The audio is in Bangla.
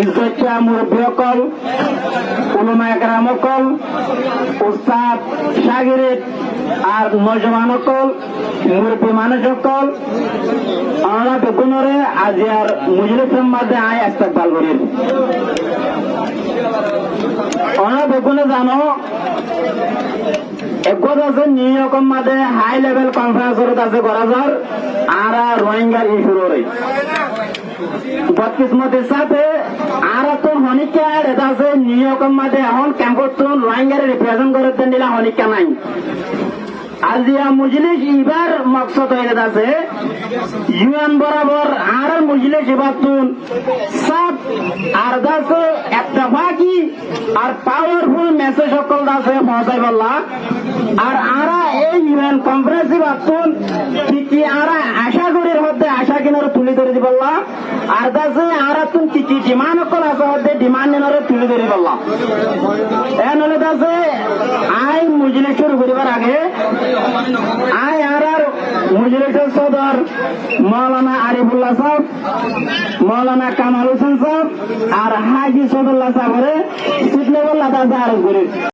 ইজ্জতটা মুরব্বী সকল, উলামা একরাম সকল, উস্তাদ শাগিরিদ আর নওজওয়ান সকল, মুরব্বী মানুষ সকল, আমরা বেগুনরে আজি আর মজলিসের মধ্যে আয় ইস্তেকবাল করি। আমরা বেগুনে জানো একগত আছে নিউ ইয়র্কের মধ্যে হাই লেভেল কনফারেন্স আছে করা যার আর রোহিঙ্গার ইস্যু রয়ে বদকিসমতির সাথে আর তো হনিকা এটা আছে নিউ ইয়র্কের মধ্যে এখন ক্যাম্পত রোহিঙ্গার রিপ্রেজেন্ট করতে নিলে হনিকা নাই। আজিয়া মজলিস এবার মকসদ হয়ে আছে ইউএন বরাবর আর মজলিস এবার তুন সব আর দাসে ইত্তেফাকি আর পাওয়ারফুল মেসেজ সকল দাসে পৌঁছাই বললা আর আরা এই ইউএন কনফারেন্স এবার তুন কি আরা আশা করির মধ্যে আশা কিনারে তুলে ধরে দি বললা আর দাসে আরা তুন কি ডিমান্ড সকল আছে মধ্যে ডিমান্ড নিনারে তুলে ধরে বললা এ নলে দাসে আই মজলিস শুরু করিবার আগে আই আর মজলিসের সদর মৌলানা আরিফুল্লাহ সাহেব, মৌলানা কামাল হোসেন সাহেব আর হাজি সদুল্লাহ সাহেবের সিট লেভেল আরজ করি।